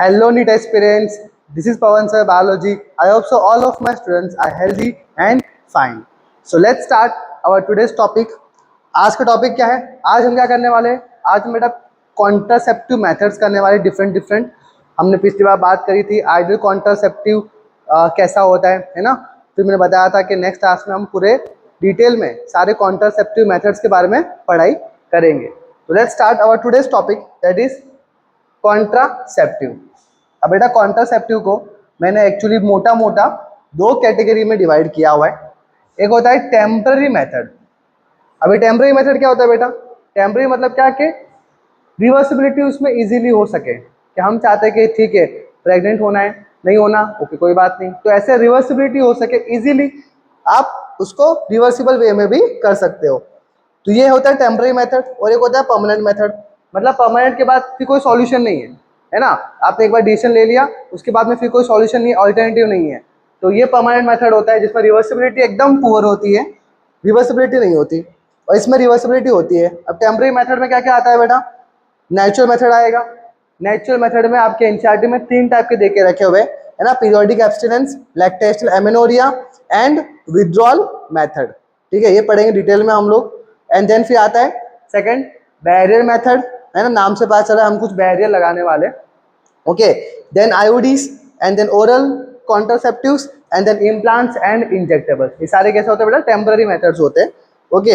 Hello, NEET aspirants. This is Pawan sir, biology. I hope so all of my students are healthy and fine. So let's start our today's topic. आज का topic क्या है? आज हम क्या करने वाले हैं? आज हम बेटा कॉन्ट्रासेप्टिव मेथड्स करने वाले डिफरेंट डिफरेंट। हमने पिछली बार बात करी थी आइडियल कॉन्ट्रासेप्टिव कैसा होता है ना। फिर मैंने बताया था कि नेक्स्ट क्लास में हम पूरे डिटेल में सारे कॉन्ट्रासेप्टिव मेथड्स के बारे में पढ़ाई करेंगे। तो let's start our today's topic, that is contraceptive. अब बेटा कॉन्ट्रासेप्टिव को मैंने एक्चुअली मोटा मोटा दो कैटेगरी में डिवाइड किया हुआ है। एक होता है टेम्पररी मेथड। अभी टेम्पररी मेथड क्या होता है बेटा? टेम्पररी मतलब क्या कि रिवर्सिबिलिटी उसमें इजीली हो सके, कि हम चाहते हैं कि ठीक है प्रेग्नेंट होना है, नहीं होना ओके कोई बात नहीं, तो ऐसे रिवर्सिबिलिटी हो सके इजीली, आप उसको रिवर्सिबल वे में भी कर सकते हो। तो ये होता है टेम्पररी मेथड। और एक होता है परमानेंट मेथड, मतलब परमानेंट के बाद फिर कोई सॉल्यूशन नहीं है ना। आपने एक बार डिसीजन ले लिया, उसके बाद में फिर कोई सॉल्यूशन नहीं, ऑल्टरनेटिव नहीं है, तो ये परमानेंट मेथड होता है जिसमें रिवर्सिबिलिटी एकदम पुअर होती है, रिवर्सिबिलिटी नहीं होती, और इसमें रिवर्सिबिलिटी होती है। अब टेम्पररी मेथड में क्या क्या आता है बेटा? नेचुरल मेथड आएगा। नेचुरल मेथड में आपके एनसीईआरटी में 3 टाइप के देके रखे हुए है ना, periodic abstinence, lactational amenorrhea and withdrawal method. ठीक है, ये पढ़ेंगे डिटेल में हम लोग। एंड देन फिर आता है सेकंड बैरियर मेथड, है ना, नाम से पता चला हम कुछ बैरियर लगाने वाले। Okay, then IUDs and then oral contraceptives and then implants and injectables. ये सारे कैसे होते हैं बेटा? टेम्पररी मेथड्स होते हैं। Okay,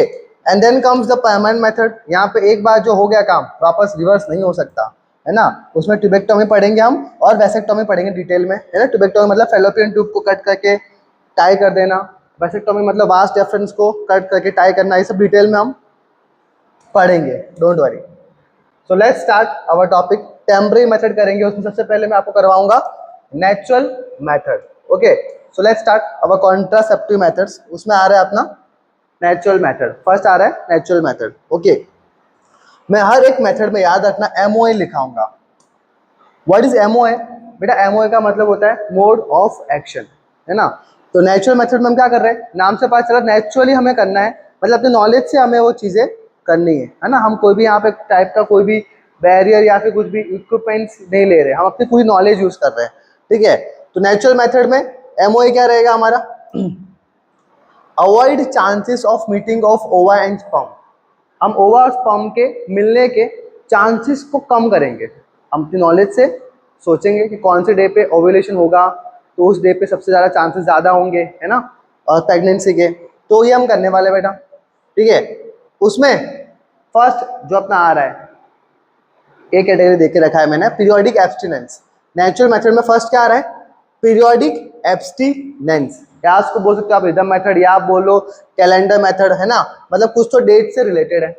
and then comes the permanent method. यहाँ पे एक बार जो हो गया काम वापस रिवर्स नहीं हो सकता, है ना। उसमें ट्यूबेक्टोमी पढ़ेंगे हम और वैसेक्टोमी पढ़ेंगे डिटेल में, है ना। ट्यूबेक्टोमी मतलब फैलोपियन ट्यूब को कट करके टाई कर देना, वैसेक्टोमी मतलब वास्ट डिफरेंस को कट करके टाई करना, ये सब डिटेल में हम पढ़ेंगे, don't worry. So let's start our topic. Temporary method करेंगे, उसमें सबसे पहले मैं आपको करवाऊंगा natural method. Okay, so let's start our contraceptive methods. उसमें आ रहा है अपना नेचुरल मेथड। फर्स्ट आ रहा है नेचुरल मेथड। ओके, मैं हर एक मेथड में याद रखना एमओए लिखाऊंगा। What is MOA? बेटा एमओए का मतलब होता है मोड ऑफ एक्शन, है ना। तो नेचुरल मेथड में हम क्या कर रहे हैं? नाम से पता चला नेचुरली हमें करना है, मतलब अपने नॉलेज से हमें वो चीज़ें करनी है ना। हम कोई भी यहाँ पे टाइप का कोई भी बैरियर या फिर कुछ भी इक्विपमेंट्स नहीं ले रहे, हम अपनी पूरी नॉलेज यूज कर रहे हैं। ठीक है, तो नेचुरल मेथड में एमओए क्या रहेगा हमारा? Avoid chances of meeting of ova and sperm. हम ओवा और स्पर्म के मिलने के चांसेस को कम करेंगे। हम अपनी नॉलेज से सोचेंगे कि कौन से डे पे ओव्यूलेशन होगा, तो उस डे पे सबसे ज़्यादा चांसेस ज़्यादा होंगे, है ना, प्रेगनेंसी के। तो ये हम करने वाले बेटा। ठीक है, उसमें फर्स्ट जो अपना आ रहा है, एक कैटेगरी देख के रखा है मैंने, पीरियोडिक एब्स्टिनेंस। नेचुरल मेथड में फर्स्ट क्या आ रहा है? पीरियोडिक एब्स्टिनेंस, या उसको बोल सकते हो आप रिदम मेथड, या आप बोलो कैलेंडर मेथड, है ना, मतलब कुछ तो डेट से रिलेटेड है।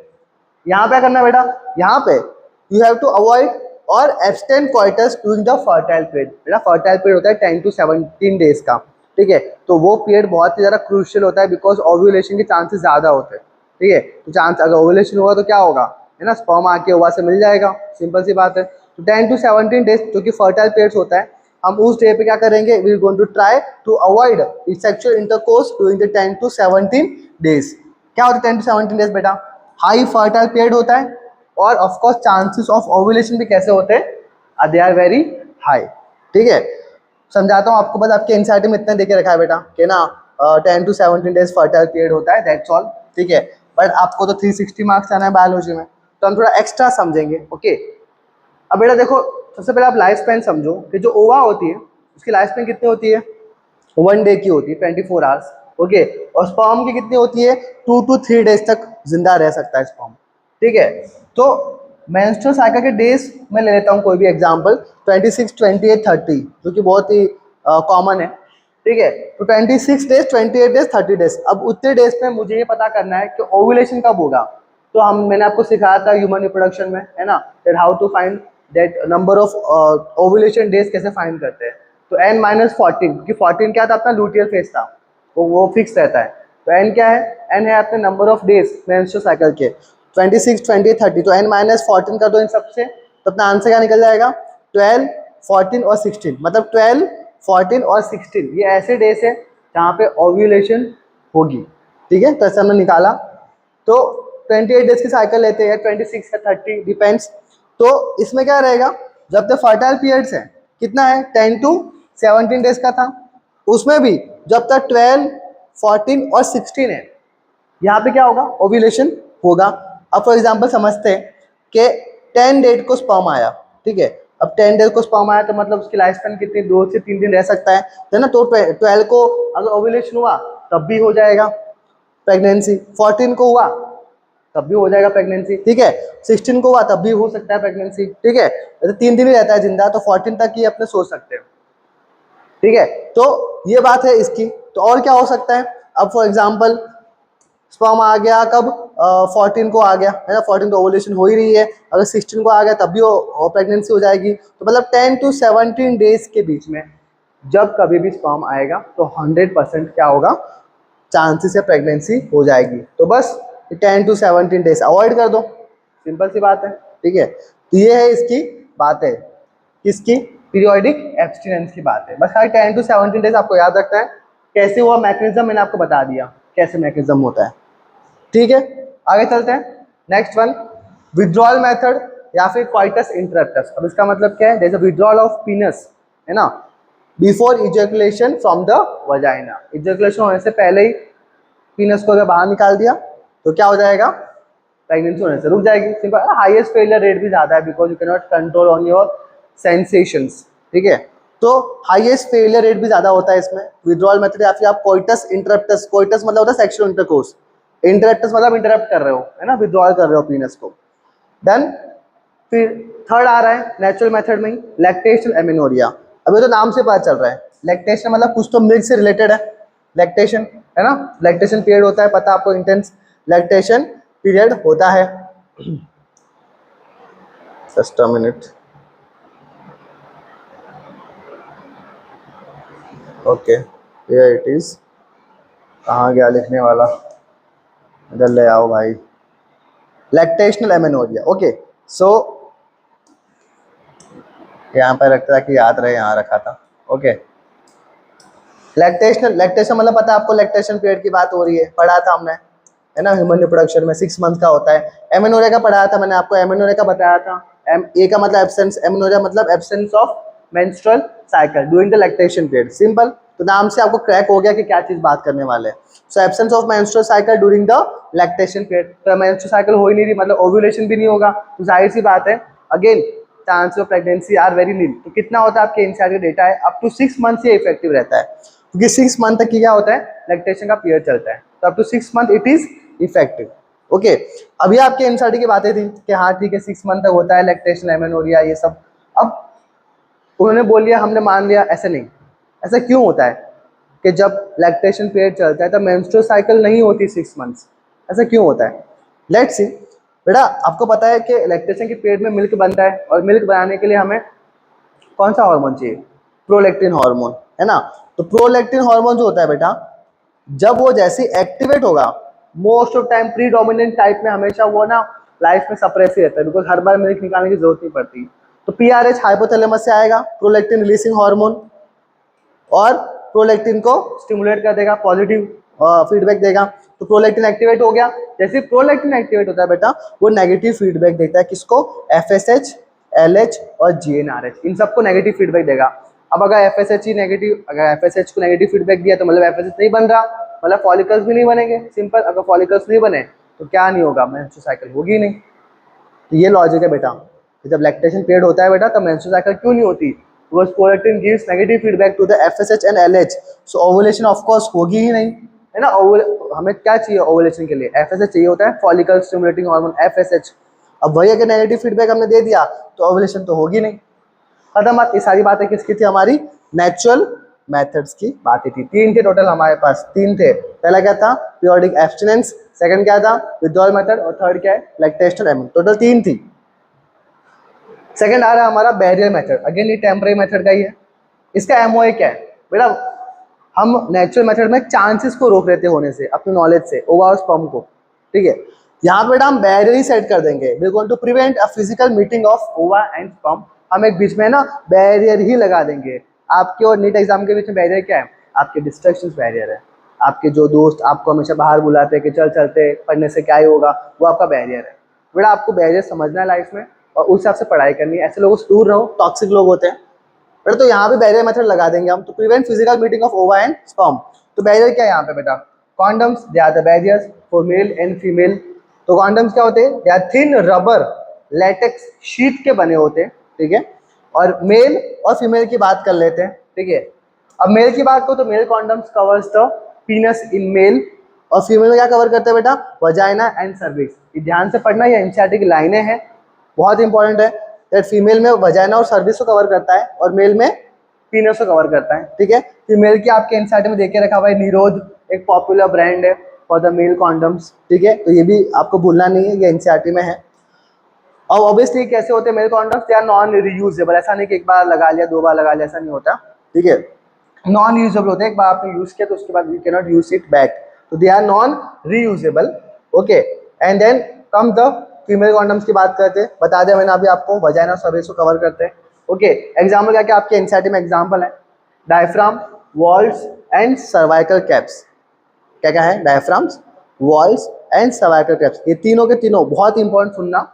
यहाँ पे करना बेटा, यहाँ पे you have to avoid or abstain coitus during the fertile period. बेटा फर्टाइल पीरियड होता है 10 to 17 डेज का। ठीक है, तो वो पीरियड बहुत ही ज़्यादा क्रूशियल होता है, बिकॉज ओव्यूलेशन के चांसेस ज़्यादा होते हैं। ठीक है, तो चांस अगर ओव्यूलेशन होगा तो क्या होगा, है ना, स्पर्म आके ओवा से मिल जाएगा, सिंपल सी बात है। तो 10 to 17 डेज जो कि फर्टाइल पीरियड्स होता है, हम उस डे पे क्या करेंगे? We are going to try to avoid sexual intercourse during the 10 to 17 days. क्या होता है 10 to 17 डेज बेटा? हाई फर्टाइल पीरियड होता है, और of course chances of ovulation भी कैसे होते हैं? They are very high. ठीक है, समझाता हूँ आपको, बस आपके एनसीईआरटी में इतना देके रखा है बेटा कि ना 10 to 17 डेज फर्टाइल पीरियड होता है, दैट्स ऑल। ठीक है, बट आपको तो 360 मार्क्स आना है बायोलॉजी में, तो हम थोड़ा एक्स्ट्रा समझेंगे। ओके, अब बेटा देखो, सबसे पहले आप लाइफ स्पैन समझो कि जो ओवा होती है उसकी लाइफ स्पैन कितनी होती है? 1 डे की होती है, 24 आवर्स। ओके, और स्पर्म की कितनी होती है? 2 to 3 डेज तक जिंदा रह सकता है स्पर्म। ठीक है, तो मेंस्ट्रुअल साइकिल के डेज मैं ले लेता हूँ कोई भी एग्जांपल, 26, 28, 30, जो कि बहुत ही कॉमन है। ठीक है, तो 26 डेज, 28 डेज, 30 डेज। अब उतने डेज में मुझे ये पता करना है कि ओव्यूलेशन कब होगा। तो मैंने आपको सिखाया था ह्यूमन रिप्रोडक्शन में, है ना, that how to find that number of ovulation days कैसे फाइंड करते हैं। तो n-14, क्योंकि 14 क्या था अपना लूटियल फेज था, वो फिक्स रहता है। तो n क्या है? n है आपके number of days menstrual cycle के, 26, 28, 30। तो n-14 कर दो इन सबसे, तो अपना आंसर क्या निकल जाएगा? 12, 14 और 16, मतलब 12, 14 और 16 ये ऐसे डेज है जहाँ पे ओव्यूलेशन होगी। ठीक है, तो ऐसे हमने निकाला। तो 28 डेज की साइकिल लेते हैं, 26 या 30 डिपेंड्स। तो इसमें क्या रहेगा? जब तक फर्टाइल पीरियड्स हैं कितना है 10 to 17 डेज का था। उसमें भी जब तक 12, 14 और 16 है, यहाँ पे क्या होगा, ओव्यूलेशन होगा। अब फॉर एग्जांपल समझते हैं कि 10 डेट को स्पर्म आया, ठीक है। अब 10 डेट को स्पर्म आया तो मतलब उसकी लाइफ स्पैन कितनी, 2 से 3 दिन रह सकता है ना। तो 12 को अगर ओव्यूलेशन हुआ तब भी हो जाएगा प्रेगनेंसी, 14 को हुआ तब भी हो जाएगा प्रेगनेंसी, ठीक है। 16 को हुआ तब भी हो सकता है प्रेगनेंसी, ठीक है। तो 3 दिन ही रहता है जिंदा, तो 14 तक ही अपने सोच सकते हैं, ठीक है। तो ये बात है इसकी। तो और क्या हो सकता है, अब फॉर एग्जांपल स्पर्म आ गया कब, 14 को आ गया है ना, 14 तो ओवुलेशन हो ही रही है, अगर 16 को आ गया तब भी प्रेगनेंसी हो जाएगी। तो मतलब 10 to 17 डेज के बीच में जब कभी भी स्पर्म आएगा तो 100% क्या होगा, चांसेस है प्रेगनेंसी हो जाएगी। तो बस 10 to 17 डेज अवॉइड कर दो, सिंपल सी बात है, ठीक है। तो ये है इसकी बात है, किसकी, पीरियोडिक एब्स्टिनेंस की बात है। बस खाली 10 to 17 डेज आपको याद रखना है। कैसे हुआ मैकेनिज्म मैंने आपको बता दिया, कैसे मैकेनिज्म होता है, ठीक है। आगे चलते हैं, नेक्स्ट वन, विड्रॉल मेथड या फिर क्वाइटस इंटरप्टस। अब इसका मतलब क्या है, जैसे विड्रॉल ऑफ पीनस है ना, before ejaculation from the vagina. Ejaculation होने से पहले ही पीनस को अगर बाहर निकाल दिया तो क्या हो जाएगा, प्रेगनेंसी होने से रुक जाएगी, सिंपल। हाईएस्ट फेलियर रेट भी ज्यादा है because you can not control on your sensations, ठीक है। तो हाईएस्ट फेलियर रेट भी ज्यादा होता है इसमें, विड्रॉल मेथड या फिर आप कोइटस इंटरप्टस, कोइटस मतलब होता है सेक्सुअल इंटरकोर्स, इंटरप्टस मतलब इंटरप्ट कर रहे हो है ना, विड्रॉल कर रहे हो पीनस को। देन फिर थर्ड आ रहा है नेचुरल मेथड में ही, लैक्टेशन एमिनोरिया। अभी तो नाम से पता चल रहा है, लैक्टेशन मतलब कुछ तो मिल्क से रिलेटेड है, लैक्टेशन है ना, लैक्टेशन पीरियड होता है, पता आपको, इंटेंस लैक्टेशन पीरियड होता है। Just a minute, okay here it is, कहाँ गया लिखने वाला, इधर ले आओ भाई, लैक्टेशनल एमिनोरिया, ओके। सो यहाँ पर रखता था कि याद रहे, यहाँ रखा था, ओके। लैक्टेशन मतलब पता है आपको, लैक्टेशन पीरियड की बात हो रही है, पढ़ा था हमने है ना, ह्यूमन रिप्रोडक्शन में 6 मंथ का होता है। एमेनोरिया का पढ़ाया था मैंने आपको, एमेनोरिया का बताया था, ए का मतलब एब्सेंस, एमेनोरिया मतलब absence of menstrual cycle during the lactation period, simple. तो नाम से आपको क्रैक हो गया कि क्या चीज बात करने वाले हैं। So absence of menstrual cycle during the lactation period, तो मेंस्ट्रुअल साइकिल हो ही नहीं रही, मतलब ओव्यूलेशन भी नहीं होगा, तो जाहिर सी बात है again chance of pregnancy are very nil. तो कितना होता है आपके एनसीईआरटी का डेटा है, अप टू 6 मंथ से इफेक्टिव रहता है, क्योंकि 6 मंथ तक क्या होता है, लैक्टेशन का पीरियड चलता है, तो up to 6 month it is effective, okay. अभी आपके एनसीईआरटी की बातें थी कि हाँ ठीक है 6 मंथ तक होता है लैक्टेशन एमेनोरिया ये सब। अब उन्होंने बोल लिया, हमने मान लिया, ऐसा नहीं। ऐसा क्यों होता है कि जब लैक्टेशन पीरियड चलता है तब मेंस्ट्रुअल साइकिल नहीं होती 6 मंथ्स, ऐसा क्यों होता है, लेट्स सी। बेटा आपको पता है कि लैक्टेशन के पीरियड में मिल्क बनता है, और मिल्क बनाने के लिए हमें कौन सा हार्मोन चाहिए, प्रोलैक्टिन हार्मोन है ना। तो प्रोलैक्टिन हार्मोन जो होता है बेटा, जब वो जैसे एक्टिवेट होगा, most of time predominant type में हमेशा वो ना लाइफ में सप्रेस ही रहता है, बिकॉज हर बार मिल्क निकालने की जरूरत नहीं पड़ती। तो पीआरएच हाइपोथैलेमस से आएगा, प्रोलैक्टिन रिलीजिंग हार्मोन, और प्रोलैक्टिन को स्टिमुलेट कर देगा, पॉजिटिव फीडबैक देगा। तो प्रोलैक्टिन एक्टिवेट हो गया, जैसे प्रोलैक्टिन एक्टिवेट होता है बेटा वो नेगेटिव फीडबैक देता है, किसको, एफएसएच, एलएच और जीएनआरएच, इन सबको नेगेटिव फीडबैक देगा। अब अगर एफएसएच ही नेगेटिव, अगर एफएसएच को नेगेटिव फीडबैक दिया तो मतलब एफएसएच नहीं बन रहा, मतलब फॉलिकल्स भी नहीं बनेंगे, सिंपल। अगर फॉलिकल्स नहीं बने तो क्या नहीं होगा, मेंस्ट्रुअल साइकिल होगी नहीं। तो ये लॉजिक है बेटा, कि जब लैक्टेशन पीरियड होता है बेटा तब मेंस्ट्रुअल साइकिल क्यों नहीं होती, because prolactin gives negative feedback to the FSH and LH, so ovulation of course होगी ही नहीं है ना। हमें क्या चाहिए ओवुलेशन के लिए, एफएसएच चाहिए होता है, फॉलिकल स्टिमुलेटिंग हार्मोन एफएसएच। अब वही अगर नेगेटिव फीडबैक हमने दे दिया तो ओवुलेशन तो होगी नहीं, खत्म बात। ये सारी बातें किसकी थी, हमारी नेचुरल मेथड्स की बातें थी। 3 थे टोटल हमारे पास, 3 थे। पहला क्या था, पीरियोडिक एब्स्टिनेंस, सेकंड क्या था, विथड्रॉल मेथड, और थर्ड क्या है, लैक्टेशनल एमिन, टोटल 3 थी। सेकंड आ रहा है हमारा बैरियर मेथड, अगेन ये टेम्पररी मेथड का ही है। इसका एमओए क्या है बेटा, हम नेचुरल मेथड में चांसेस को रोक लेते होने से, अपने नॉलेज से, ओवा और स्पर्म को, ठीक है। यहाँ पे बेटा हम बैरियर ही सेट कर देंगे, we are going to prevent a physical meeting of ova and sperm. हम एक बीच में ना बैरियर ही लगा देंगे। आपके और नीट एग्जाम के बीच में बैरियर क्या है, आपके डिस्ट्रैक्शंस बैरियर है। आपके जो दोस्त आपको हमेशा बाहर बुलाते हैं कि चल चलते, पढ़ने से क्या ही होगा, वो आपका बैरियर है। बेटा आपको बैरियर समझना है लाइफ में, और उस हिसाब से पढ़ाई करनी है। ऐसे लोगों से दूर रहो, टॉक्सिक लोग होते हैं, बेटा तो यहाँ पे बैरियर मेथड लगा देंगे हम, तो prevent physical meeting of ova and sperm. तो बैरियर क्या है यहाँ पे बेटा, condoms they are the barriers for male and female. तो कॉन्डम्स क्या होते हैं, they are thin rubber latex sheet के बने होते हैं, ठीक है। और मेल और फीमेल की बात कर लेते हैं, ठीक है। अब मेल की बात करो तो male condoms covers the penis in male, और फीमेल में क्या कवर करते हैं बेटा, वजाइना एंड सर्विक्स। ये ध्यान से पढ़ना, ये एनसीईआरटी की लाइनें हैं, बहुत इंपॉर्टेंट है। दैट फीमेल में वजाइना और सर्विक्स को कवर करता है और मेल में पीनस को कवर करता है, ठीक है। फीमेल की आपके एनसीईआरटी में देख के रखा हुआ है, निरोध एक पॉपुलर ब्रांड है फॉर द मेल कॉन्डम्स, ठीक है। तो ये भी आपको भूलना नहीं है, ये एनसीईआरटी में है। अब ऑब्वियसली कैसे होते हैं male condoms, they are non reusable. ऐसा नहीं कि एक बार लगा लिया, दो बार लगा लिया, ऐसा नहीं होता, ठीक है। नॉन यूजेबल होते हैं, एक बार आपने यूज किया तो उसके बाद you can not use it back, तो they are non reusable, okay. And then come the female condoms की बात करते हैं, बता दिया मैंने अभी आपको, वजाइना सर्विक्स को कवर करते हैं, ओके। एग्जाम्पल क्या क्या आपके एनसीईआरटी में एग्जाम्पल है, diaphragm, vaults and cervical caps. क्या क्या है, diaphragms, vaults and cervical caps, ये तीनों के तीनों बहुत इंपॉर्टेंट सुनना।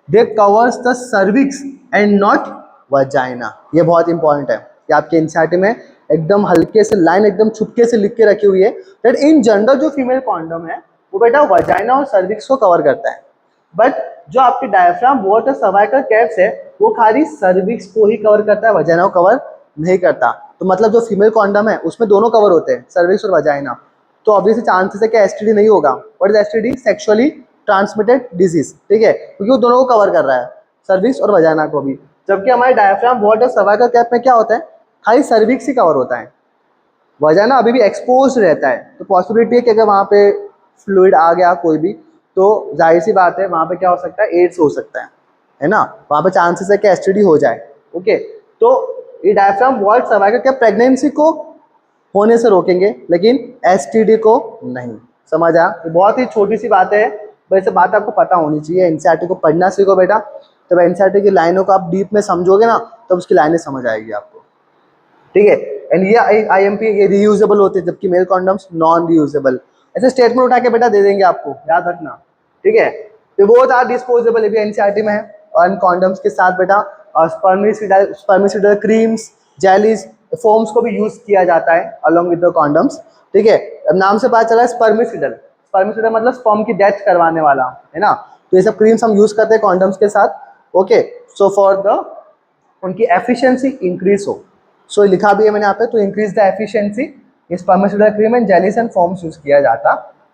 They covers the cervix and not vagina, ये बहुत इंपॉर्टेंट है, ये आपके एनसीईआरटी में एकदम हल्के से लाइन एकदम छुपके से लिख के रखी हुई है, दैट इन जनरल जो फीमेल कॉन्डम है वो बेटा वजाइना और सर्विक्स को कवर करता है, बट जो आपके डायफ्राम, वॉल्स और सर्वाइकल कैप्स है वो खाली सर्विक्स को ही कवर करता है, वजाइना को कवर नहीं करता। तो मतलब जो फीमेल कॉन्डम है उसमें दोनों कवर होते हैं, सर्विक्स और वजाइना। तो ऑब्वियसली चांसेस है कि एसटीडी नहीं होगा। What is STD, sexually transmitted disease, ठीक है, क्योंकि वो दोनों को कवर कर रहा है, सर्विक्स और वजाइना को भी। जबकि हमारे डायफ्राम, वॉल्स और सर्वाइकल कैप में क्या होता है, खाली सर्विक्स ही कवर होता है, वजाइना अभी भी एक्सपोज रहता है। तो पॉसिबिलिटी है कि अगर वहाँ पे फ्लूइड आ गया कोई भी, तो जाहिर सी बात है वहाँ पे क्या हो सकता है, एड्स हो सकता है ना, वहाँ पे चांसेस है कि एसटीडी हो जाए, ओके। तो ये diaphragm, walls, cervical cap pregnancy को होने से रोकेंगे लेकिन एसटीडी को नहीं, समझ आया। ये बहुत ही छोटी सी बात है, वैसे बात आपको पता होनी चाहिए। एनसीईआरटी को पढ़ना सीखो बेटा, तब एनसीईआरटी की लाइनों को आप डीप में समझोगे ना, तब उसकी लाइनें समझ आएगी आपको, ठीक है। एंड ये आईएमपी ये रीयूजेबल होते हैं, जबकि मेल कॉन्डम्स नॉन रीयूजेबल। ऐसे स्टेटमेंट उठा के बेटा दे देंगे आपको, याद रखना, ठीक है। तो बोथ आर डिस्पोजेबल, ये भी एनसीईआरटी में है। और कॉन्डम्स के साथ बेटा स्पर्मिसिडल क्रीम्स, जेलीज, फोम्स को भी यूज किया जाता है अलोंग विद द कॉन्डम्स, ठीक है। अब नाम से पता चला स्पर्मिसिडल, स्पर्मिसिडल मतलब स्पर्म की डेथ करवाने वाला, है ना। तो ये सब क्रीम्स हम यूज करते हैं कॉन्डम्स के साथ, ओके। सो फॉर द उनकी एफिशिएंसी इंक्रीज हो, सो लिखा भी है मैंने यहाँ पे, तो increase the efficiency spermicidal cream and jellies and foams use किया जाता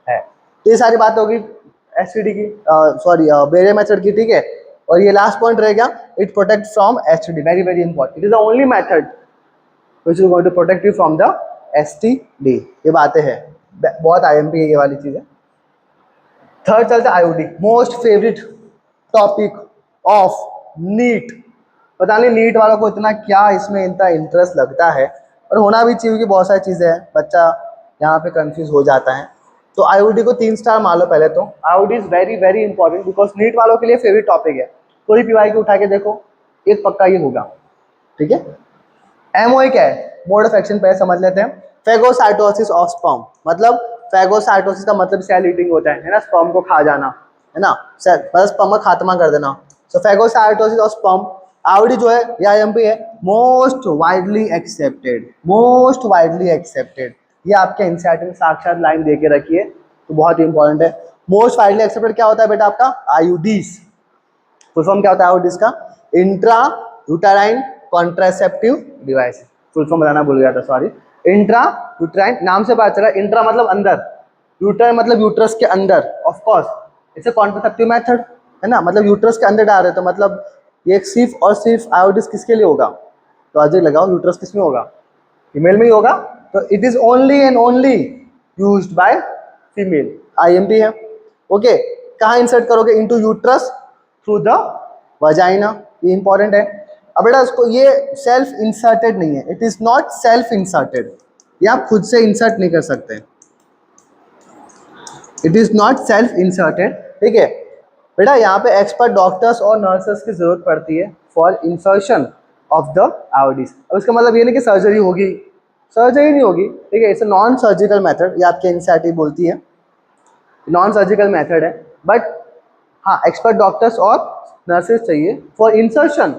है। तो ये सारी बात होगी एसटीडी की, सॉरी बैरियर मेथड की, ठीक है। और ये लास्ट पॉइंट रह गया, it protect from STD, very very important, it is the only method which is going to protect you from the STD. ये बातें हैं, बहुत आईएमपी है ये वाली चीजें। थर्ड चलते IUD, most favourite topic of NEET. पता नहीं नीट वालों को इतना क्या इसमें इतना इंटरेस्ट लगता है, और होना भी चाहिए क्योंकि बहुत सारी चीज़ें हैं, बच्चा यहाँ पे कंफ्यूज हो जाता है। तो आईओडी को 3 स्टार मान लो पहले तो। IUD is very very important because NEET वालों के लिए फेवरेट टॉपिक है, कोई पीवाई की उठा के देखो, एक पक्का ये होगा, ठीक है। एमओए क्या है, मोड ऑफ एक्शन पहले समझ लेते हैं। फेगोसाइटोसिस ऑफ स्पर्म, मतलब फेगोसाइटोसिस का मतलब सेल ईटिंग होता है ना, स्पर्म को खा जाना, है ना, सेल मतलब स्पर्म का खात्मा कर देना। सो फेगोसाइटोसिस ऑफ स्पर्म, आईओडी जो है या एमपी है, most widely accepted, most widely accepted. ये आपके एनसीईआरटी में साक्षात लाइन दे के रखी है, तो बहुत इंपॉर्टेंट है। मोस्ट वाइडली एक्सेप्टेड क्या होता है बेटा आपका, आईयूडीज। फुल फॉर्म क्या होता है आईयूडीज का, intra uterine contraceptive device. Full form बताना भूल गया था, सॉरी। इंट्रा यूटेराइन, नाम से पता चला, इंट्रा मतलब अंदर, यूटेराइन मतलब यूट्रस के अंदर, of course it's a contraceptive method, है ना, मतलब यूट्रस के अंदर डाल रहे, तो मतलब ये सिर्फ और सिर्फ आयोडीज किसके लिए होगा, तो आज लगाओ यूट्रस किस में होगा, फीमेल में ही होगा, तो it is only and only used by female, IMP है, ओके। कहाँ इंसर्ट करोगे, into uterus through the vagina, ये इंपॉर्टेंट है। अब बेटा उसको, ये सेल्फ इंसर्टेड नहीं है, it is not self inserted, ये आप खुद से इंसर्ट नहीं कर सकते, it is not self inserted, ठीक है। बेटा यहाँ पे एक्सपर्ट डॉक्टर्स और नर्सेस की जरूरत पड़ती है फॉर इंसर्शन ऑफ द आईओडीज। अब इसका मतलब ये नहीं कि सर्जरी होगी, सर्जरी नहीं होगी, ठीक है, it's a non surgical method, ये आपके एनसीईआरटी बोलती है नॉन सर्जिकल मेथड है, बट हाँ एक्सपर्ट डॉक्टर्स और नर्सेस चाहिए फॉर इंसर्शन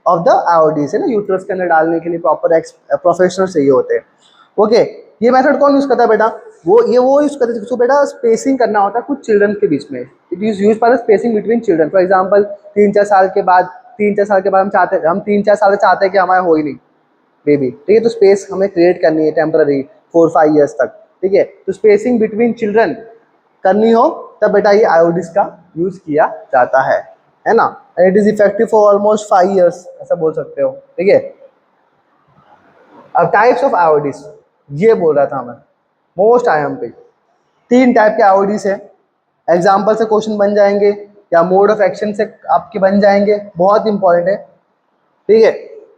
ऑफ द आयोडीज है ना, यूट्रस के अंदर डालने के लिए प्रॉपर प्रोफेशनल चाहिए होते हैं। ओके, ये मेथड कौन यूज करता है बेटा? वो यूज करते हैं जिसको बेटा स्पेसिंग करना होता है कुछ चिल्ड्रन के बीच में। It is use for spacing between children. For example 3-4 साल के बाद, 3-4 साल के बाद हम 3-4 साल चाहते हैं कि हमारा हो ही नहीं बेबी, ठीक है, तो स्पेस हमें क्रिएट करनी है टेम्पररी 4-5 ईयर्स तक, ठीक है, तो स्पेसिंग बिटवीन चिल्ड्रन करनी हो तब बेटा ये आयोडीज का यूज किया जाता है ना। It is effective for almost 5 years, ऐसा बोल सकते हो, ठीक है। अब टाइप्स ऑफ आयोडीज, ये बोल रहा था मैं, मोस्ट आईएम पे 3 टाइप के आयोडीज है। एग्जाम्पल से क्वेश्चन बन जाएंगे या मोड ऑफ एक्शन से आपके बन जाएंगे, बहुत इंपॉर्टेंट है, ठीक है।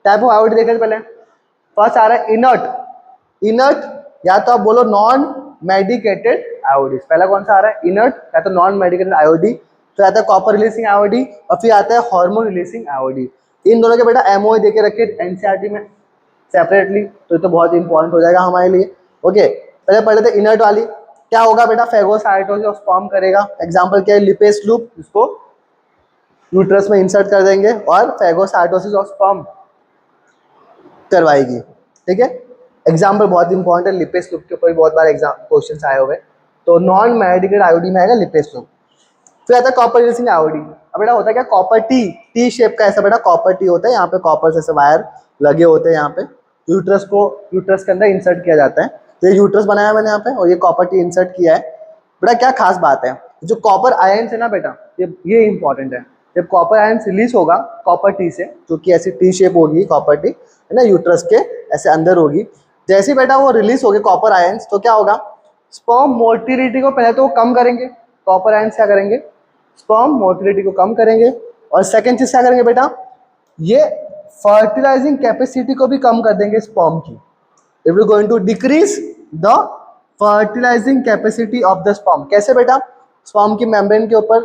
टाइप ऑफ आयोडी देखते पहले। फर्स्ट आ रहा है इनर्ट। इनर्ट या तो आप बोलो नॉन मेडिकेटेड आयोडीज। पहला कौन सा आ रहा है? इनर्ट, या तो नॉन मेडिकेटेड आयोडी, फिर आता है कॉपर रिलीजिंग आयोडी, और फिर आता है हार्मोन रिलीजिंग आयोडी। इन दोनों के बेटा एमओ दे के रखे एनसीईआरटी में सेपरेटली, तो ये तो बहुत इंपॉर्टेंट हो जाएगा हमारे लिए। ओके, पहले पढ़ लेते इनर्ट वाली। क्या होगा बेटा? फेगोसाइटोसिस ऑफ स्पर्म करेगा। एग्जांपल क्या है? लिपेस लूप, इसको यूट्रस में इंसर्ट कर देंगे और फेगोसाइटोसिस ऑफ स्पर्म करवाएगी, ठीक है। एग्जाम्पल बहुत इंपॉर्टेंट है, लिपेस लूप के ऊपर बहुत बार एग्जाम क्वेश्चन आए हुए। तो नॉन मेडिकेटेड आयोडी में आएगा लिपेस लूप। फिर आता है कॉपर रिलीजिंग आयोडी। अब बेटा होता है क्या? कॉपर टी शेप का ऐसा बेटा कॉपर टी होता है, यहाँ पे कॉपर से वायर लगे होते हैं, यहाँ पे यूट्रस के अंदर इंसर्ट किया जाता है। तो ये यूट्रस बनाया मैंने यहाँ पे और ये कॉपर टी इंसर्ट किया है। बेटा क्या खास बात है, जो कॉपर आयन है ना बेटा, ये इंपॉर्टेंट है। जब कॉपर आयन रिलीज होगा कॉपर टी से, जो कि ऐसी टी शेप होगी कॉपर टी, है ना, यूट्रस के ऐसे अंदर होगी, जैसे बेटा वो रिलीज होगी कॉपर आयंस, तो क्या होगा? स्पर्म मोटिलिटी को पहले तो वो कम करेंगे। कॉपर आयंस क्या करेंगे? स्पर्म मोटिलिटी को कम करेंगे। और सेकंड चीज क्या करेंगे बेटा? ये फर्टिलाइजिंग कैपेसिटी को भी कम कर देंगे स्पर्म की। It will going to decrease the fertilizing capacity of the sperm. कैसे बेटा? स्पर्म की मेम्ब्रेन के ऊपर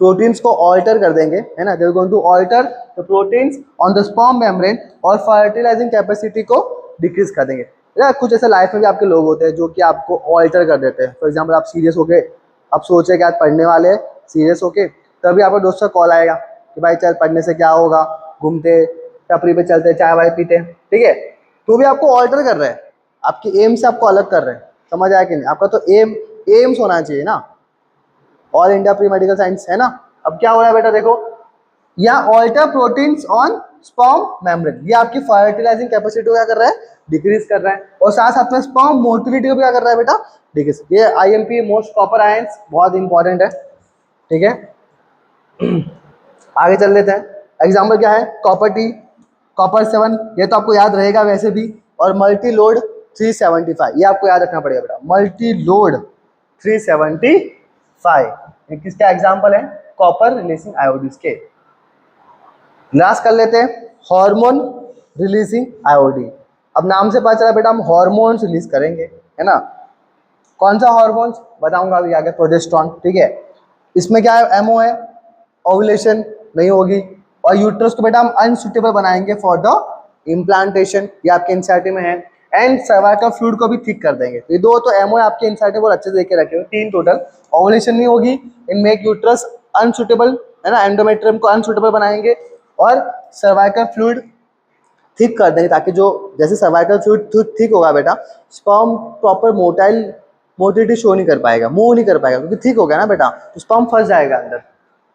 प्रोटीन्स को ऑल्टर कर देंगे, है ना, they are going to alter the proteins on the sperm membrane और फर्टिलाइजिंग कैपेसिटी को डिक्रीज कर देंगे। या कुछ ऐसे लाइफ में भी आपके लोग होते हैं जो कि आपको ऑल्टर कर देते हैं। फॉर एग्जाम्पल आप सीरियस होके, आप सोच रहे कि आज पढ़ने वाले हैं, सीरियस होके, तभी आपका दोस्त का कॉल आएगा कि भाई चल पढ़ने से क्या होगा, घूमते टपरी पे चलते चाय वाय पीते, ठीक है, तो भी आपको ऑल्टर कर रहे हैं, आपकी एम से आपको अलग कर रहे हैं। समझ आया कि नहीं? आपका तो एम्स होना चाहिए ना, all India pre medical science, है ना। अब क्या हो रहा है बेटा? देखो, या alter proteins on sperm membrane, ये आपकी फर्टिलाइजिंग कैपेसिटी को क्या कर रहा है? डिक्रीज कर रहा है। और साथ साथ में स्पर्म मोटिलिटी को क्या कर रहा है बेटा? डिक्रीज। ये आईएमपी मोस्ट कॉपर आयंस बहुत इंपॉर्टेंट है, ठीक है। आगे चल लेते हैं। एग्जाम्पल क्या है? कॉपर टी, कॉपर 7, ये तो आपको याद रहेगा वैसे भी। और मल्टी लोड 375, ये आपको याद रखना पड़ेगा बेटा, मल्टी लोड 375, ये किसका एग्जाम्पल है? कॉपर रिलीजिंग आयोडीज के। लास्ट कर लेते हैं हार्मोन रिलीजिंग आयोडी। अब नाम से पता चला बेटा हम हार्मोन्स रिलीज करेंगे, है ना। कौन सा हार्मोन्स बताऊंगा अभी आगे, प्रोजेस्टेरॉन, ठीक है। इसमें क्या है? एमओ है, ओवुलेशन नहीं होगी, और यूट्रस को बेटा हम अनसुटेबल बनाएंगे फॉर द इम्प्लांटेशन, ये आपके एनसीईआरटी में है। एंड सर्वाइकल फ्लूइड को भी थिक कर देंगे। ये दो तो एमओ आपके एनसीईआरटी बहुत अच्छे से देख के रखे हुए, 3 टोटल। ओवुलेशन नहीं होगी, इन मेक यूट्रस अनसुटेबल, है ना, एंडोमेट्रियम को अनसुटेबल बनाएंगे, और सर्वाइकल फ्लूइड थिक कर देंगे, ताकि जो जैसे सर्वाइकल फ्लूइड थिक होगा बेटा, स्पर्म प्रॉपर मोटिलिटी शो नहीं कर पाएगा, मूव नहीं कर पाएगा, क्योंकि थिक हो गया ना बेटा, तो स्पर्म फंस जाएगा अंदर।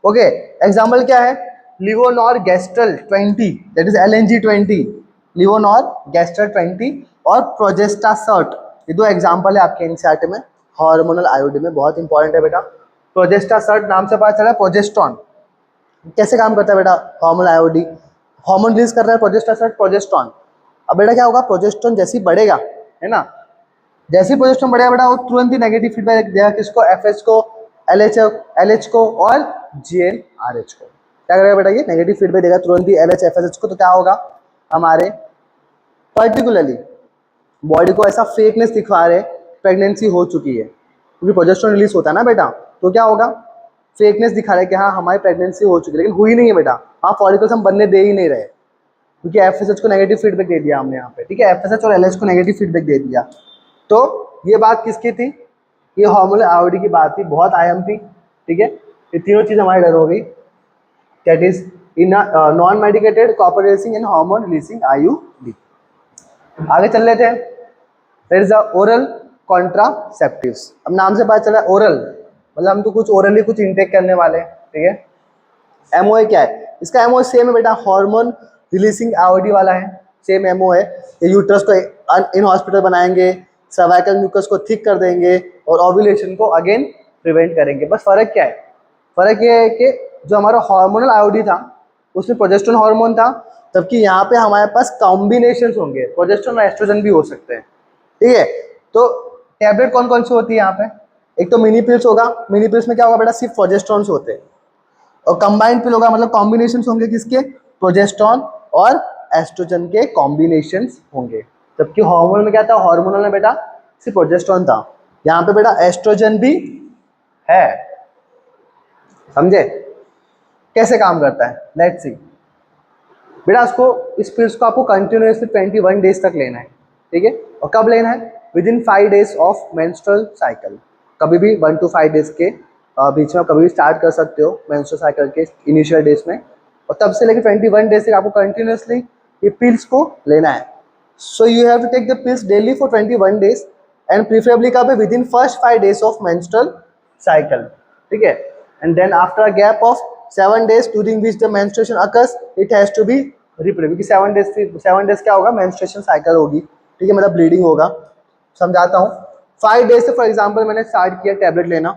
ओके, एग्जाम्पल क्या है? लिवोनॉर gastral 20, that is LNG20, लिवोनॉर gastral 20 और प्रोजेस्टासर्ट, ये 2 एग्जाम्पल है आपके एनसीईआरटी में हार्मोनल आयोडी में, बहुत इंपॉर्टेंट है बेटा। प्रोजेस्टासर्ट नाम से पता चला प्रोजेस्ट्रॉन कैसे काम करता है बेटा, हार्मोनल आयोडी, हार्मोन रिलीज कर रहा है प्रोजेस्टासर्ट, प्रोजेस्ट्रॉन। अब बेटा क्या होगा? प्रोजेस्ट्रॉन जैसे ही बढ़ेगा, है ना, जैसे ही प्रोजेस्ट्रॉन बढ़ेगा बेटा, वो तुरंत ही नेगेटिव फीडबैक देगा, किसको? FH को, LH को और GnRH को। क्या करेगा बेटा? ये नेगेटिव फीडबैक देगा तुरंत ही LH FSH को। तो क्या होगा? हमारे पर्टिकुलरली बॉडी को ऐसा फेकनेस दिखा रहे प्रेगनेंसी हो चुकी है, क्योंकि प्रोजेस्टेरॉन रिलीज होता है ना बेटा, तो क्या होगा? फेकनेस दिखा रहे कि हाँ हमारी प्रेगनेंसी हो चुकी है, लेकिन हुई नहीं है बेटा। हाँ, फॉलिकल्स हम बनने दे ही नहीं रहे, क्योंकि FSH को नेगेटिव फीडबैक दे दिया हमने यहाँ पे, ठीक है, FSH और LH को नेगेटिव फीडबैक दे दिया। तो ये बात किसकी थी? ये हार्मोनल आयोडी की बात थी, बहुत आयम थी, ठीक है। ये तीनों चीज़ हमारी डर हो गई, that is in non medicated copper releasing and hormone releasing IUD। आगे चल लेते हैं। There is a oral contraceptives. अब नाम से पता चला ओरल मतलब हम तो कुछ ओरली कुछ इनटेक करने वाले हैं, ठीक है। एमओए क्या है इसका? एमओए सेम है बेटा, हार्मोन रिलीजिंग IUD वाला है, सेम एमओ है। ये यूट्रस को इन हॉस्पिटल बनाएंगे, सर्वाइकल म्यूकस को थिक कर देंगे और ओव्यूलेशन को अगेन प्रिवेंट करेंगे। बस फर्क क्या है? फर्क ये है कि जो हमारा हार्मोनल IUD था उसमें प्रोजेस्टेरोन हार्मोन था, जबकि यहाँ पे हमारे पास कॉम्बिनेशंस होंगे, प्रोजेस्टेरोन और एस्ट्रोजन भी हो सकते हैं, ठीक है। तो टैबलेट कौन कौन सी होती है यहाँ पे? एक तो मिनी पिल्स होगा, मिनी पिल्स में क्या होगा बेटा? सिर्फ प्रोजेस्टेरोन होते हैं। और कंबाइंड पिल होगा मतलब कॉम्बिनेशन होंगे किसके? प्रोजेस्टेरोन और एस्ट्रोजन के कॉम्बिनेशन होंगे। जबकि हार्मोन में क्या था? हार्मोनल में बेटा सिर्फ प्रोजेस्टेरोन था, यहाँ पे बेटा एस्ट्रोजन भी है। समझे कैसे काम करता है? लेट्स सी बेटा। उसको इस पिल्स को आपको कंटिन्यूसली 21 डेज तक लेना है, ठीक है। और कब लेना है? With in 5 days of menstrual cycle. कभी भी 1 to 5 डेज के बीच में कभी भी स्टार्ट कर सकते हो मेंस्ट्रुअल साइकिल के इनिशियल डेज में, और तब से लेकर 21 डेज तक आपको कंटिन्यूसली ये पिल्स को लेना है। So you have to take the pills daily for 21 days and preferably कब? Within first 5 days of menstrual cycle, ठीक है। And then after a gap of 7 days during which the menstruation occurs, it has to be repeated। क्योंकि 7 days क्या होगा? Menstruation cycle होगी, ठीक है, मतलब ब्लीडिंग होगा। समझाता हूँ। 5 days से फॉर एग्जांपल मैंने स्टार्ट किया टैबलेट लेना,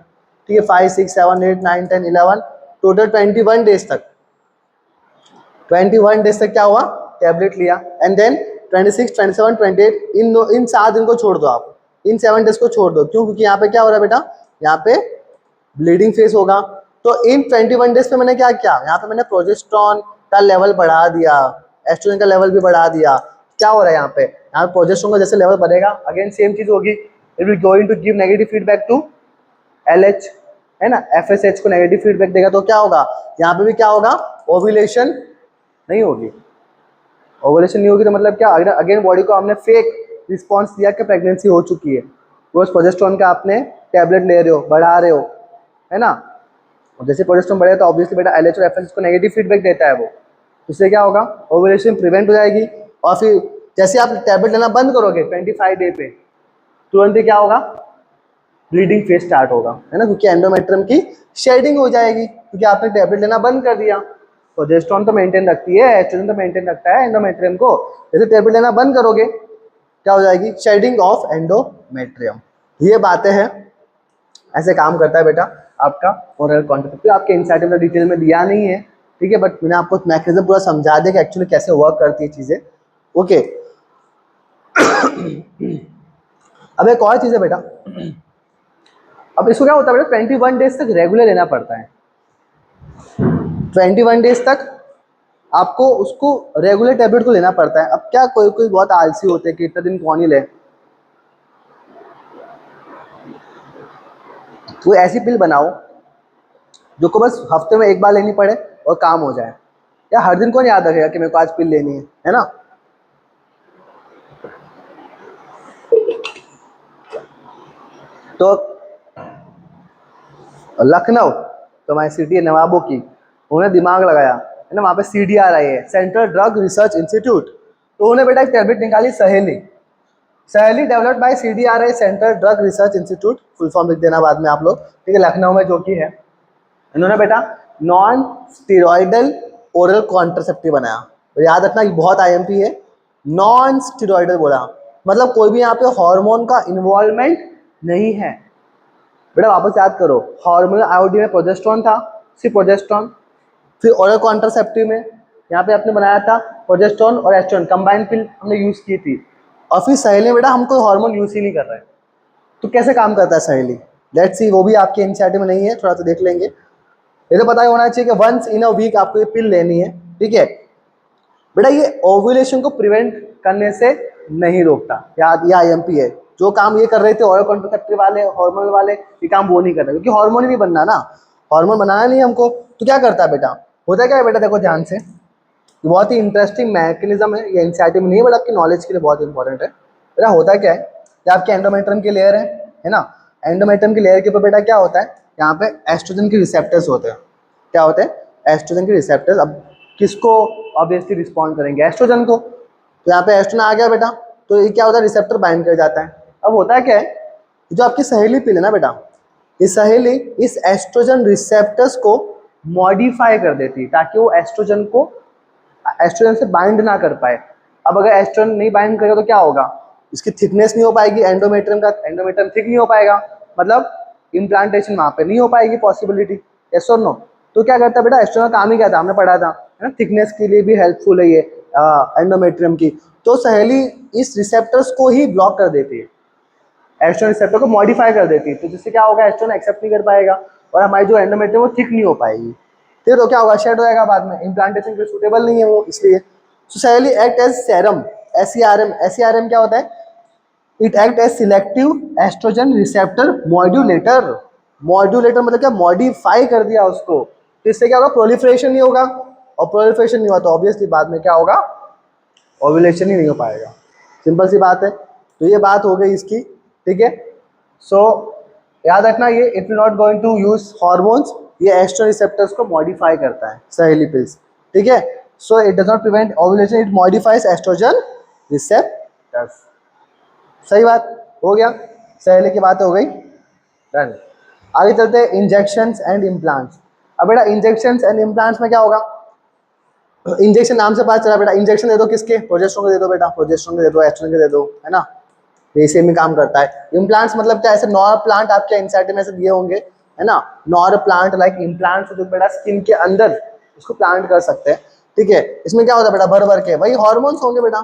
ठीक है, 5 6 7 8 9 10 11 टोटल 21 डेज तक। 21 डेज तक क्या हुआ? टैबलेट लिया। एंड देन 26 27 28 इन 7 दिन को छोड़ दो आप, इन 7 डेज को छोड़ दो। क्यों? क्योंकि यहाँ पे क्या हो रहा है बेटा? यहाँ पे ब्लीडिंग फेस होगा। तो इन 21 डेज पे मैंने क्या किया? यहाँ पे मैंने प्रोजेस्टेरोन का लेवल बढ़ा दिया, एस्ट्रोजन का लेवल भी बढ़ा दिया। क्या हो रहा है यहाँ पे? यहाँ पे प्रोजेस्टेरोन का जैसे लेवल बढ़ेगा अगेन सेम चीज होगी, it will going to give negative feedback to LH, है ना। FSH को नेगेटिव फीडबैक देगा तो क्या होगा? यहाँ पे भी क्या होगा? ओव्यूलेशन नहीं होगी। ओव्यूलेशन नहीं होगी तो मतलब क्या? अगेन बॉडी को हमने फेक रिस्पॉन्स दिया कि प्रेगनेंसी हो चुकी है। वो प्रोजेस्टेरोन का आपने टैबलेट ले रहे हो, बढ़ा रहे हो, है ना। और जैसे प्रोजेस्टेरोन बढ़ेगा तो ऑब्वियसली बेटा LH और FSH को नेगेटिव फीडबैक देता है वो, इससे क्या होगा? ओव्यूलेशन प्रिवेंट हो जाएगी। और फिर जैसे आप टैबलेट लेना बंद करोगे 25 डे पे, तुरंत ही क्या होगा? ब्लीडिंग फेज स्टार्ट होगा, है ना, क्योंकि एंडोमेट्रियम की शेडिंग हो जाएगी, क्योंकि आपने टैबलेट लेना बंद कर दिया। प्रोजेस्टेरोन तो मेंटेन रखती है, एस्ट्रोजन तो मेंटेन रखता है एंडोमेट्रियम को। जैसे टैबलेट लेना बंद करोगे क्या हो जाएगी? Shedding of endometrium. ये बातें हैं, ऐसे काम करता है बेटा आपका ओरल कॉन्ट्रासेप्टिव। आपके इंसाइट में डिटेल में दिया नहीं है, ठीक है, बट मैंने आपको मैकेनिज्म पूरा समझा दिया कि एक्चुअली कैसे वर्क करती है चीजें, ओके। अब एक और चीज है बेटा, अब इसको क्या होता है बेटा? 21 डेज तक रेगुलर लेना पड़ता है। 21 डेज तक आपको उसको रेगुलर टैबलेट को लेना पड़ता है। अब क्या कोई कोई बहुत आलसी होते हैं कि इतना दिन कौन ही ले, तो ऐसी पिल बनाओ जो को बस हफ्ते में एक बार लेनी पड़े और काम हो जाए। या हर दिन कौन याद रखेगा कि मेरे को आज पिल लेनी है ना। तो लखनऊ तो हमारी सिटी है नवाबों की, उन्होंने दिमाग लगाया, है ना, वहाँ पे CDRI है, सेंट्रल ड्रग रिसर्च इंस्टीट्यूट। तो उन्होंने बेटा एक टैबलेट निकाली सहेली। सहेली developed by CDRI, central drug research institute, full form लिख देना बाद में आप लोग, ठीक है, लखनऊ में जो कि है। इन्होंने बेटा नॉन स्टीरॉयडल ओरल कॉन्ट्रासेप्टिव बनाया। तो याद रखना ये बहुत IMP है, नॉन स्टीरॉयडल बोला मतलब कोई भी यहाँ पे हार्मोन का इन्वॉल्वमेंट नहीं है। बेटा वापस याद करो, हार्मोनल IUD में प्रोजेस्टेरोन था, सिर्फ प्रोजेस्टेरोन। फिर ओरल कॉन्ट्रासेप्टिव में यहाँ पे आपने बनाया था प्रोजेस्टेरोन और एस्ट्रोजन कंबाइंड पिल हमने यूज की थी। और फिर सहेली बेटा हम कोई हार्मोन यूज ही नहीं कर रहे हैं, तो कैसे काम करता है सहेली? लेट्स सी, वो भी आपके एनसीईआरटी में नहीं है, थोड़ा सा देख लेंगे। ये तो पता ही होना चाहिए कि वंस इन अ वीक आपको ये पिल लेनी है, ठीक है। बेटा ये ओव्यूलेशन को प्रिवेंट करने से नहीं रोकता, याद, ये IMP है। जो काम ये कर रहे थे ओरल कॉन्ट्रासेप्टिव वाले, हार्मोनल वाले, ये काम वो नहीं कर रहे, क्योंकि हार्मोन ही नहीं बनना ना, हार्मोन बनाना नहीं हमको। तो क्या करता है बेटा? होता क्या है बेटा, देखो ध्यान से, ये बहुत ही इंटरेस्टिंग मैकेनिज्म है, ये एनसीईआरटी में नहीं है बट आपकी नॉलेज के लिए बहुत इंपॉर्टेंट है। बेटा होता क्या है, ये आपके एंडोमेट्रियम की लेयर है ना। एंडोमेट्रियम की लेयर के ऊपर बेटा क्या होता है, यहाँ पे एस्ट्रोजन के रिसेप्टर्स होते हैं। क्या होते हैं? एस्ट्रोजन के रिसेप्टर्स। अब किसको ऑब्वियसली रिस्पॉन्ड करेंगे, एस्ट्रोजन को। तो यहाँ पे एस्ट्रोजन आ गया बेटा, तो ये क्या होता है, रिसेप्टर बाइंड कर जाता है। अब होता है क्या है, जो आपकी सहेली पिल है ना बेटा, ये सहेली इस एस्ट्रोजन रिसेप्टर्स को मॉडिफाई कर देती है ताकि वो एस्ट्रोजन से बाइंड ना कर पाए। अब अगर एस्ट्रोजन नहीं बाइंड करेगा तो क्या होगा, इसकी थिकनेस नहीं हो पाएगी, एंडोमेट्रियम थिक नहीं हो पाएगा, मतलब इम्प्लांटेशन वहाँ पे नहीं हो पाएगी पॉसिबिलिटी। यस और नो। तो क्या करता है बेटा, एस्ट्रोजन का काम ही क्या था, हमने पढ़ा था है ना, थिकनेस के लिए भी हेल्पफुल है ये एंडोमेट्रियम की। तो सहेली इस रिसेप्टर्स को ही ब्लॉक कर देती है, एस्ट्रोजन रिसेप्टर को मॉडिफाई कर देती है, तो जिससे क्या होगा, एस्ट्रोजन एक्सेप्ट नहीं कर पाएगा और हमारी जो एंडोमेट्रियम वो थिक नहीं हो पाएगी। फिर तो क्या होगा, शेड हो जाएगा बाद में, इम्प्लांटेशन के लिए सूटेबल नहीं है वो, इसलिए। सो सहेली एक्ट एज सेरम, एसईआरएम क्या होता है, it act as selective estrogen receptor modulator. Modulator मतलब क्या, मॉडिफाई कर दिया उसको, तो इससे क्या होगा, प्रोलिफरेशन नहीं होगा, और प्रोलिफरेशन नहीं हुआ तो ऑब्वियसली बाद में क्या होगा, ओव्यूलेशन ही नहीं हो पाएगा। सिंपल सी बात है। तो ये बात हो गई इसकी, ठीक है। सो याद रखना, ये it will not going to use hormones, ये एस्ट्रोजन रिसेप्टर्स को मॉडिफाई करता है सहेली पिल्स, ठीक है। So it does not prevent ovulation, it modifies estrogen receptors. सही बात हो गया, सहेली की बात हो गई, डन। आगे चलते हैं इंजेक्शंस एंड इम्प्लांट्स। अब बेटा इंजेक्शंस एंड इम्प्लांट्स में क्या होगा, इंजेक्शन नाम से पता चला बेटा, इंजेक्शन दे दो किसके, प्रोजेस्टेरोन के दे दो बेटा, प्रोजेस्टेरोन के दे दो, एस्ट्रोजन के दे दो, है ना, ये सेम ही काम करता है। इम्प्लांट्स मतलब क्या, ऐसे नॉर प्लांट आपके इंसाइट में से दिए होंगे, है ना, नॉर प्लांट लाइक इम्प्लांट्स जो बेटा स्किन के अंदर उसको प्लांट कर सकते हैं, ठीक है। इसमें क्या होता है बेटा, भर भर के वही हॉर्मोन्स होंगे बेटा,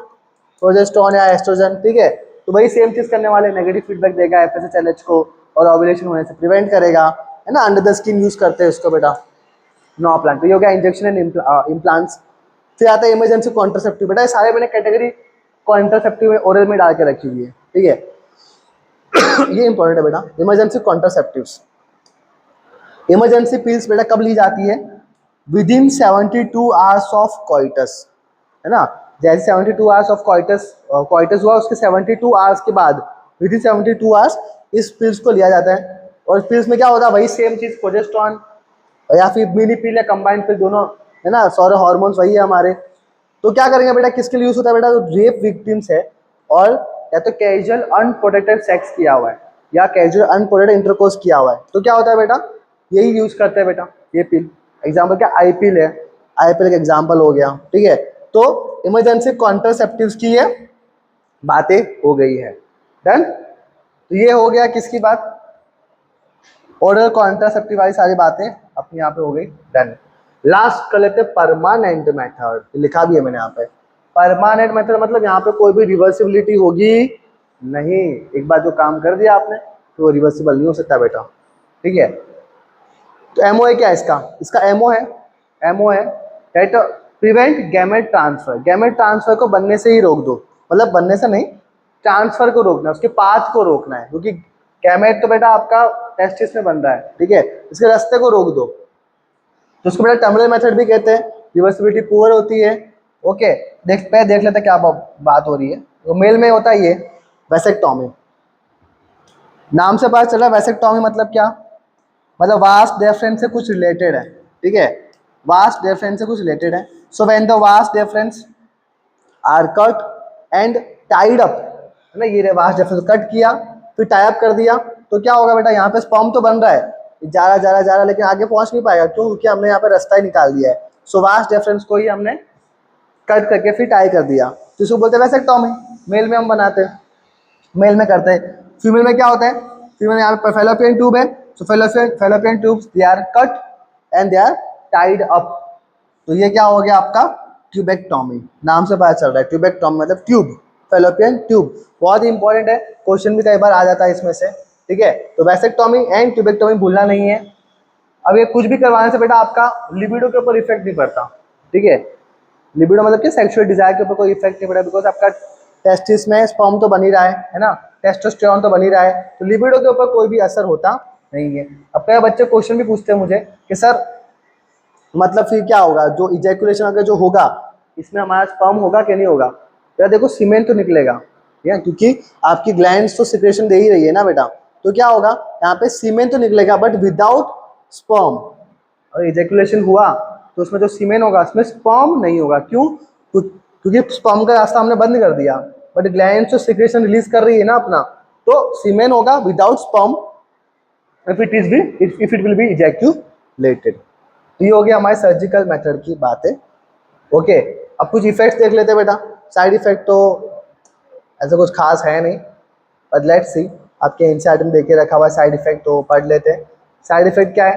प्रोजेस्टेरोन या एस्ट्रोजन, ठीक है। तो वही सेम चीज करने वाले, नेगेटिव फीडबैक देगा एफएसएच को और ओव्यूलेशन होने से प्रिवेंट करेगा, है ना, अंडर द स्किन यूज करते हैं उसको बेटा, नॉर प्लांट। तो ये हो गया इंजेक्शन एंड इम्प्लांट्स। फिर आता है इमरजेंसी कॉन्ट्रासेप्टिव, बेटा ये सारे मैंने कैटेगरी कॉन्ट्रासेप्टिव में ओरल में डाल के रखी हुई है, ठीक है। ये इंपॉर्टेंट है बेटा, इमरजेंसी कॉन्ट्रासेप्टिव्स। इमरजेंसी पिल्स बेटा कब ली जाती है, विद इन 72 आवर्स ऑफ कॉइटस, है ना, जैसे 72 आवर्स ऑफ कॉइटस हुआ उसके 72 आवर्स के बाद, विद इन 72 आवर्स इस पिल्स को लिया जाता है। और पिल्स में क्या होता है, वही सेम चीज, प्रोजेस्टेरोन या फिर मिनी पिल या कंबाइंड पिल दोनों, है ना, सारे हॉर्मोन्स वही है हमारे। तो क्या करेंगे बेटा, किसके लिए यूज होता है बेटा, जो रेप विक्टिम्स है और या तो कैजुअल अनप्रोटेक्टेड सेक्स किया हुआ है या कैजुअल अनप्रोटेक्टेड इंटरकोर्स किया हुआ है, तो क्या होता है बेटा, यही यूज करते हैं बेटा ये पिल। एग्जाम्पल क्या, आई पिल है, आई पिल का एग्जाम्पल हो गया, ठीक है। तो इमरजेंसी कॉन्ट्रासेप्टिव्स की ये बातें हो गई है, डन। तो ये हो गया किसकी बात, ओरल कॉन्ट्रासेप्टिव वाली सारी बातें अपनी यहाँ पे हो गई, डन। लास्ट कर लेते परमानेंट मेथड, लिखा भी है मैंने यहाँ पे, परमानेंट मेथड मतलब यहाँ पे कोई भी रिवर्सिबिलिटी होगी नहीं, एक बार जो काम कर दिया आपने तो वो रिवर्सिबल नहीं हो सकता बेटा, ठीक है। तो एमओ क्या है इसका एमओ है that prevent gamete transfer, gamete transfer को बनने से ही रोक दो, मतलब बनने से नहीं, ट्रांसफर को रोकना, उसके पाथ को रोकना है, क्योंकि गैमेट तो बेटा आपका टेस्टिस में बन रहा है, ठीक है, इसके रास्ते को रोक दो, तो उसको बेटा टर्मिनल मेथड भी कहते हैं, रिवर्सिबिलिटी पुअर होती है, ओके। देख लेते क्या बात हो रही है। तो मेल में होता है ये वैसेक्टॉमी, नाम से पता चला वैसेक्टॉमी मतलब क्या, मतलब वास्ट डिफरेंस से कुछ रिलेटेड है, ठीक है, वास्ट डिफरेंस से कुछ रिलेटेड है। So when the vas deferens are cut and tied up, है ना, ये वास्ट डिफरेंस कट किया फिर टाई अप कर दिया, तो क्या होगा बेटा, यहाँ पे स्पर्म तो बन रहा है, जा रहा लेकिन आगे पहुंच नहीं पाएगा, क्यों, क्योंकि हमने यहाँ पे रास्ता ही निकाल दिया है। सो वास्ट डिफरेंस को ही हमने कट करके फिर टाई कर दिया, तो इसको बोलते हैं वैसेक्टॉमी। मेल में हम बनाते हैं, मेल में करते हैं। फीमेल में क्या होता है, फीमेल यहाँ पे फैलोपियन ट्यूब है, so fallopian tubes they are cut and they are tied up, तो ये क्या हो गया आपका ट्यूबेक्टॉमी, नाम से पता चल रहा है, ट्यूबेक्टॉमी मतलब ट्यूब, फैलोपियन ट्यूब, बहुत ही इंपॉर्टेंट है, क्वेश्चन भी कई बार आ जाता है इसमें से, ठीक है। तो वैसेक्टॉमी एंड ट्यूबेक्टॉमी भूलना नहीं है। अब ये कुछ भी करवाने से बेटा आपका लिबिडो के ऊपर इफेक्ट नहीं पड़ता, ठीक है, लिबिडो मतलब कि सेक्सुअल डिजायर के ऊपर कोई इफेक्ट नहीं पड़ा, बिकॉज आपका टेस्टिस में स्पर्म तो बन ही रहा है ना, टेस्टोस्टेरोन तो बन ही रहा है, तो लिबिडो के ऊपर कोई भी असर होता नहीं है। अब कई बच्चे क्वेश्चन भी पूछते हैं मुझे कि सर मतलब फिर क्या होगा, जो इजैकुलेशन अगर जो होगा इसमें हमारा स्पर्म होगा कि नहीं होगा, यार देखो सीमेन तो निकलेगा, या क्योंकि आपकी ग्लैंड्स तो सिक्रेशन दे ही रही है ना बेटा, तो क्या होगा यहाँ पे सीमेन तो निकलेगा बट विदाउट स्पर्म, और इजैकुलेशन हुआ तो उसमें जो सीमेन होगा उसमें स्पर्म नहीं होगा। क्यों? क्योंकि स्पर्म का रास्ता हमने बंद कर दिया, बट ग्लैंड जो सिक्रेशन रिलीज कर रही है ना अपना, तो सीमेन होगा without sperm if it will be ejaculated। तो ये हो गया हमारे सर्जिकल मेथड की बातें। ओके, अब कुछ इफेक्ट्स देख लेते हैं बेटा। साइड इफेक्ट तो ऐसा कुछ खास है नहीं, बट लेट्स सी, आपके एनसीईआरटी में देखे रखा हुआ साइड इफेक्ट, तो पढ़ लेते हैं। साइड इफेक्ट क्या है?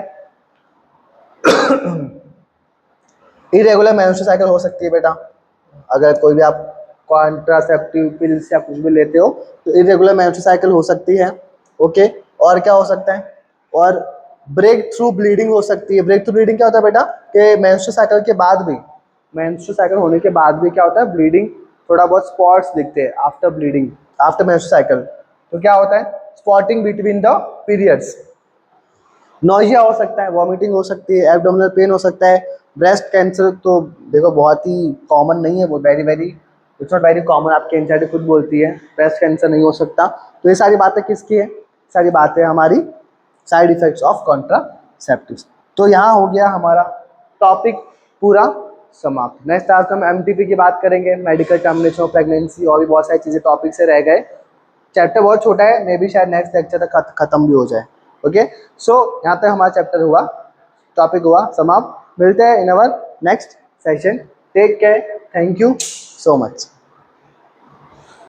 इरेगुलर मेंस्ट्रुअल साइकिल हो सकती है बेटा, अगर कोई भी आप कॉन्ट्रासेप्टिव पिल्स या कुछ भी लेते हो तो इरेगुलर मेंस्ट्रुअल साइकिल हो सकती है। ओके, और क्या हो सकता है? और ब्रेक थ्रू ब्लीडिंग हो सकती है। ब्रेक थ्रू ब्लीडिंग क्या होता है बेटा? कि मेंस्ट्रुअल साइकिल के बाद भी, मेंस्ट्रुअल साइकिल होने के बाद भी क्या होता है? ब्लीडिंग, थोड़ा बहुत स्पॉट्स दिखते हैं after bleeding, after menstrual cycle. तो क्या होता है? Spotting between the periods. Nausea हो सकता है, वॉमिटिंग हो सकती है, एब्डोमिनल पेन हो सकता है। ब्रेस्ट कैंसर तो देखो बहुत ही कॉमन नहीं है, वो very very, it's not very common, आपकी एंजाइटी खुद बोलती है ब्रेस्ट कैंसर नहीं हो सकता। तो ये सारी बातें किसकी है? सारी बातें हमारी साइड इफेक्ट्स ऑफ कॉन्ट्रासेप्टिव्स। तो यहाँ हो गया हमारा टॉपिक पूरा समाप्त। नेक्स्ट आज हम एमटीपी की बात करेंगे, मेडिकल टर्मिनेशन ऑफ प्रेगनेंसी, और भी बहुत सारी चीज़ें टॉपिक से रह गए। चैप्टर बहुत छोटा है, मे बी शायद नेक्स्ट लेक्चर तक खत्म भी हो जाए। ओके, सो यहाँ तक हमारा चैप्टर हुआ, टॉपिक हुआ समाप्त। मिलते हैं in our next session. Take care, thank you so much.